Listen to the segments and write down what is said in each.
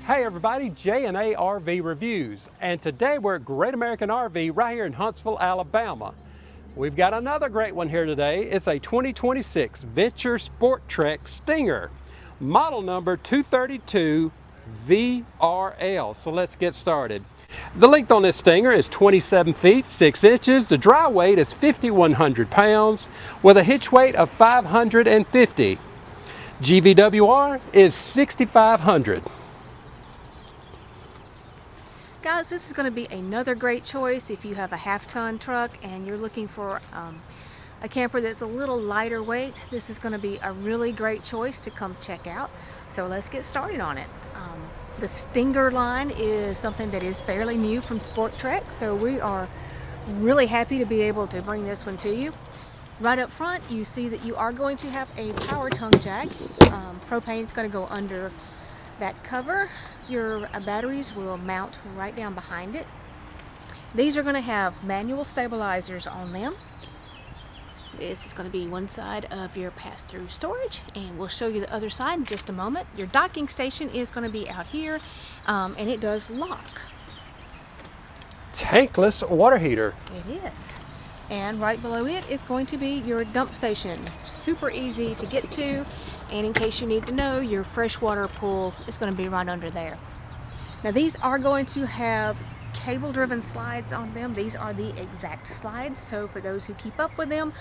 Hey everybody, J&A RV Reviews, and today we're at Great American RV right here in Huntsville, Alabama. We've got another great one here today. It's a 2026 Venture Sporttrek Stinger, model number 232 VRL. So let's get started. The length on this Stinger is 27 feet 6 inches. The dry weight is 5,100 pounds with a hitch weight of 550. GVWR is 6,500. Guys, this is going to be another great choice if you have a half-ton truck and you're looking for a camper that's a little lighter weight. This is going to be a really great choice to come check out. So let's get started on it. The Stinger line is something that is fairly new from Sporttrek, so we are really happy to be able to bring this one to you. Right up front, you see that you are going to have a power tongue jack. Propane is going to go under that cover. Your batteries will mount right down behind it. These are going to have manual stabilizers on them. This is going to be one side of your pass-through storage, and we'll show you the other side in just a moment. Your docking station is going to be out here, and it does lock. Tankless water heater. It is. And right below it is going to be your dump station. Super easy to get to, and in case you need to know, your freshwater pool is going to be right under there. Now these are going to have cable-driven slides on them. These are the exact slides, so for those who keep up with them,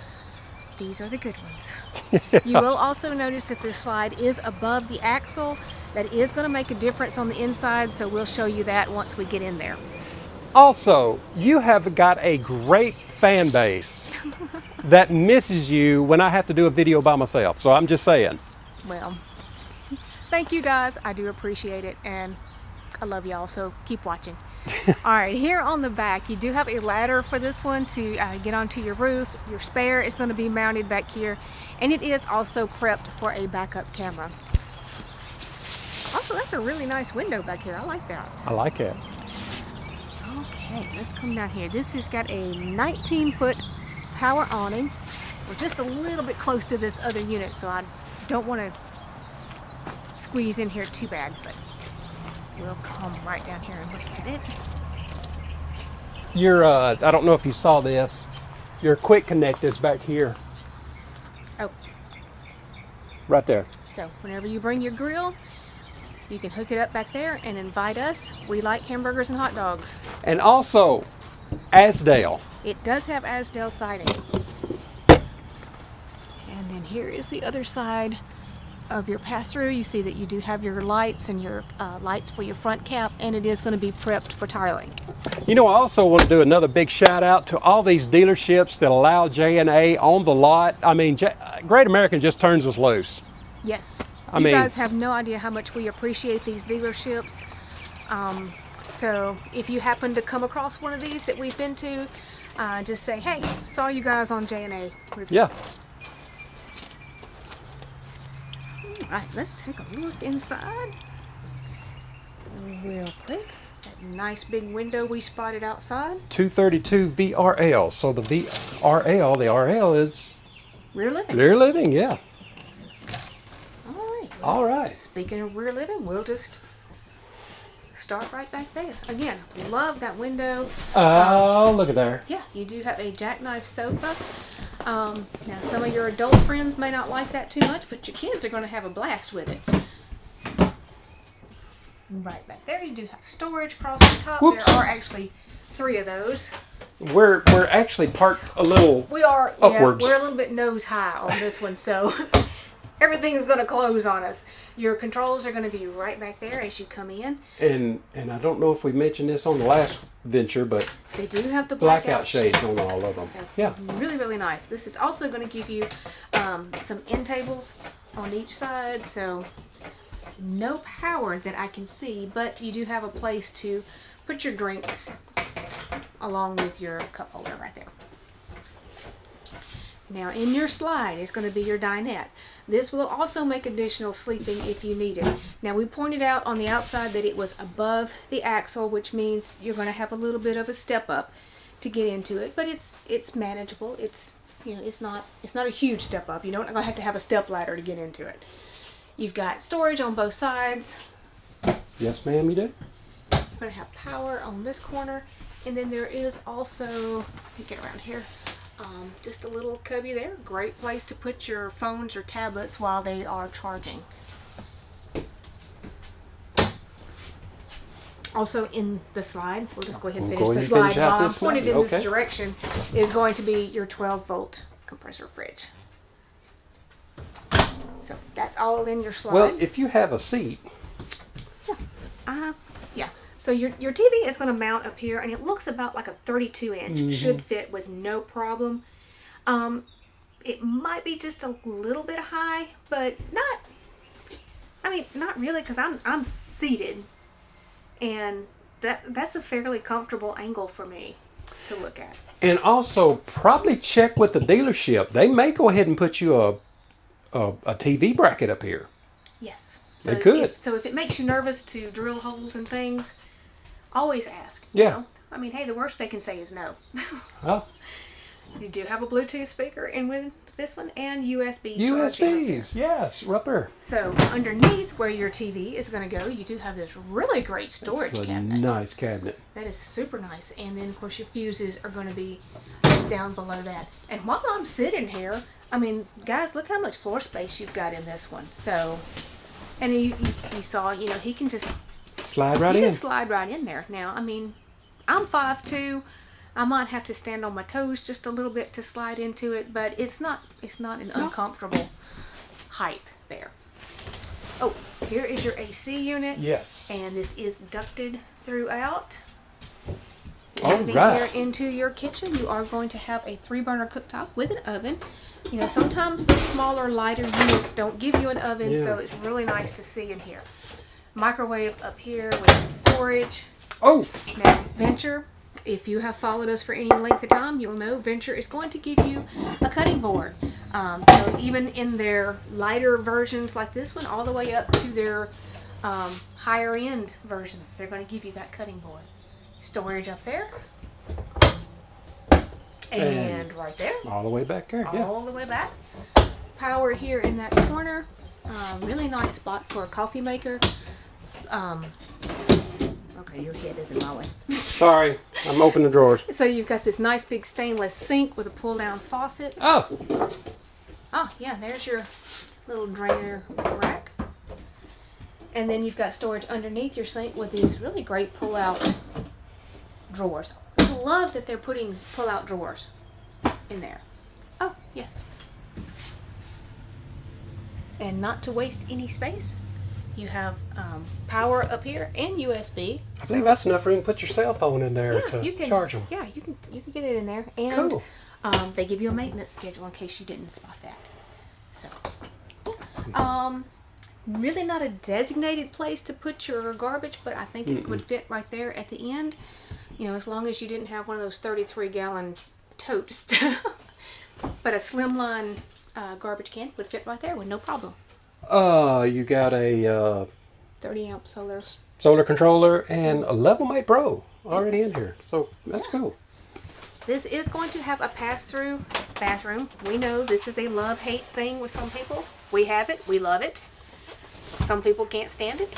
these are the good ones. Yeah. You will also notice that this slide is above the axle. That is going to make a difference on the inside, so we'll show you that once we get in there. Also, you have got a great fan base that misses you when I have to do a video by myself. So I'm just saying. Well, thank you guys. I do appreciate it, and I love y'all, so keep watching. All right, here on the back, you do have a ladder for this one to get onto your roof. Your spare is going to be mounted back here, and it is also prepped for a backup camera. Also, that's a really nice window back here. I like that. I like it. Okay, let's come down here. This has got a 19-foot power awning. We're just a little bit close to this other unit, so I don't want to squeeze in here too bad, but we'll come right down here and look at it. Your, I don't know if you saw this, your quick connect is back here. Oh. Right there. So whenever you bring your grill, you can hook it up back there and invite us. We like hamburgers and hot dogs. And also, Asdale. It does have Asdale siding. And then here is the other side of your pass-through. You see that you do have your lights and your lights for your front cap, and it is going to be prepped for tiling. You know, I also want to do another big shout out to all these dealerships that allow J&A on the lot. I mean, Great American just turns us loose. Yes. I You mean, guys have no idea how much we appreciate these dealerships. So if you happen to come across one of these that we've been to, just say, hey, saw you guys on J&A review. yeah. All right, let's take a look inside real quick. That nice big window we spotted outside. 232 VRL. So the RL is Rear living. rear living, yeah. All right. All right. Speaking of rear living, we'll just start right back there. Again, love that window. Oh, look at there. Yeah, you do have a jackknife sofa. Now, some of your adult friends may not like that too much, but your kids are going to have a blast with it. Right back there, you do have storage across the top. Whoops. There are actually 3 of those. We're actually parked a little We are, upwards. yeah, we're a little bit nose high on this one, so everything is going to close on us. Your controls are going to be right back there as you come in. And I don't know if we mentioned this on the last venture, but They do have the blackout shades on all of them. So Yeah. really, really nice. This is also going to give you some end tables on each side, so no power that I can see, but you do have a place to put your drinks along with your cup holder right there. Now in your slide is going to be your dinette. This will also make additional sleeping if you need it. Now we pointed out on the outside that it was above the axle, which means you're going to have a little bit of a step up to get into it, but it's manageable. It's, you know, it's not a huge step up. You don't have to have a step ladder to get into it. You've got storage on both sides. Yes, ma'am, you do. You're going to have power on this corner, and then there is also, let me get around here, just a little cubby there. Great place to put your phones or tablets while they are charging. Also in the slide, we'll just go ahead and finish the slide while I'm pointed in this direction, is going to be your 12-volt compressor fridge. So that's all in your slide. Well, if you have a seat. Yeah. So your TV is going to mount up here, and it looks about like a 32-inch. Mm-hmm. Should fit with no problem. It might be just a little bit high, but not really, because I'm seated. And that's a fairly comfortable angle for me to look at. And also, probably check with the dealership. They may go ahead and put you a TV bracket up here. Yes. So they could. If it makes you nervous to drill holes and things, always ask. Yeah. You know? I mean, hey, the worst they can say is no. Oh. You do have a Bluetooth speaker in with this one, and USB. USBs, yes, right there. So underneath where your TV is going to go, you do have this really great storage cabinet. Nice cabinet. That is super nice. And then, of course, your fuses are going to be down below that. And while I'm sitting here, I mean, guys, look how much floor space you've got in this one. So, and you saw, he can just slide right in. He can slide right in there. Now, I mean, I'm 5'2". I might have to stand on my toes just a little bit to slide into it, but it's not an uncomfortable height there. Oh, here is your AC unit. Yes. And this is ducted throughout. All Moving right. here into your kitchen, you are going to have a 3-burner cooktop with an oven. Sometimes the smaller, lighter units don't give you an oven, so it's really nice to see in here. Microwave up here with some storage. Oh! Now, Venture, if you have followed us for any length of time, you'll know Venture is going to give you a cutting board. So even in their lighter versions like this one, all the way up to their higher end versions, they're going to give you that cutting board. Storage up there. And right there. All the way back there, yeah. All the way back. Power here in that corner. Really nice spot for a coffee maker. Okay, your head is in my way. Sorry, I'm opening the drawers. So you've got this nice big stainless sink with a pull-down faucet. Oh! Oh, yeah, there's your little drainer rack. And then you've got storage underneath your sink with these really great pull-out drawers. I love that they're putting pull-out drawers in there. Oh, yes. And not to waste any space, you have power up here and USB. I believe that's enough room to put your cell phone in there to charge them. Yeah, you can get it in there. And cool. They give you a maintenance schedule in case you didn't spot that. So, really not a designated place to put your garbage, but I think it would fit right there at the end. As long as you didn't have one of those 33-gallon totes. But a slimline garbage can would fit right there with no problem. You got a 30-amp solar controller and a Level Mate Pro already in here. So that's cool. This is going to have a pass-through bathroom. We know this is a love-hate thing with some people. We have it. We love it. Some people can't stand it.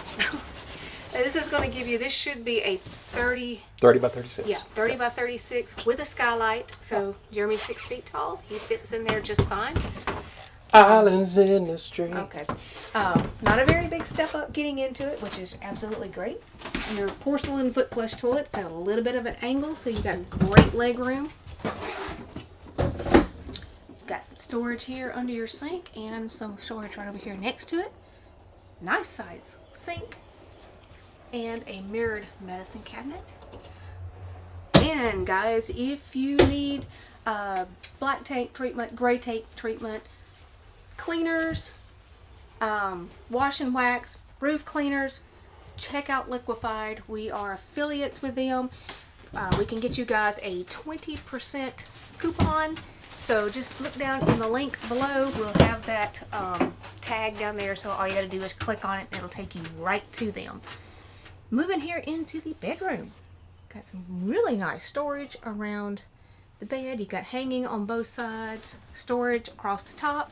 This is going to give you, this should be a 30 by 36. Yeah, 30 by 36 with a skylight. So Jeremy's 6 feet tall. He fits in there just fine. Islands in the street. Okay. Not a very big step up getting into it, which is absolutely great. Your porcelain foot flush toilet's at a little bit of an angle, so you've got great leg room. You've got some storage here under your sink and some storage right over here next to it. Nice size sink. And a mirrored medicine cabinet. And guys, if you need black tank treatment, gray tank treatment, cleaners, wash and wax, roof cleaners, check out Liquefied. We are affiliates with them. We can get you guys a 20% coupon. So just look down in the link below. We'll have that tag down there. So all you got to do is click on it and it'll take you right to them. Moving here into the bedroom. Got some really nice storage around the bed. You've got hanging on both sides, storage across the top.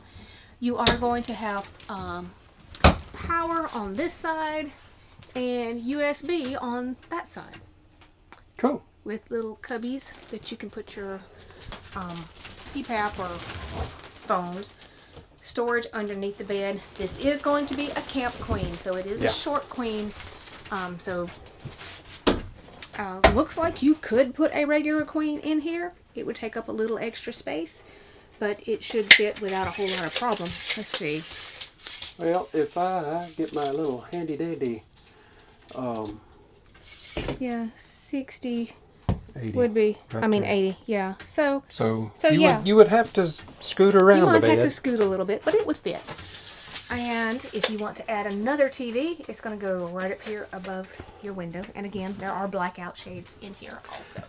You are going to have power on this side and USB on that side. Cool. With little cubbies that you can put your CPAP or phones. Storage underneath the bed. This is going to be a camp queen, so it is a short queen. Looks like you could put a regular queen in here. It would take up a little extra space, but it should fit without a whole lot of problem. Let's see. Well, if I get my little handy dandy, yeah, 60 80 would be. right I mean, there. 80. Yeah. So you would have to scoot around you a might bit. have to scoot a little bit, but it would fit. And if you want to add another TV, it's going to go right up here above your window. And again, there are blackout shades in here also.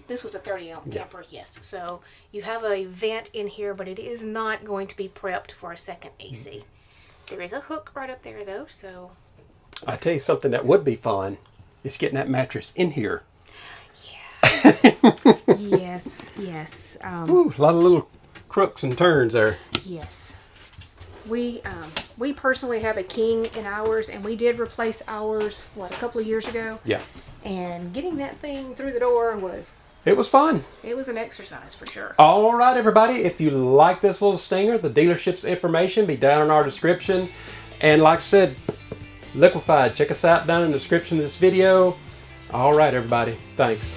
This was a 30 amper, yes. So you have a vent in here, but it is not going to be prepped for a second AC. There is a hook right up there though, so. I tell you something that would be fun is getting that mattress in here. Yeah. Yes. Ooh, a lot of little crooks and turns there. Yes. We personally have a king in ours, and we did replace ours, a couple of years ago? Yeah. And getting that thing through the door was... It was fun. It was an exercise for sure. All right, everybody. If you like this little stinger, the dealership's information be down in our description. And like I said, Liquefied, check us out down in the description of this video. All right, everybody. Thanks.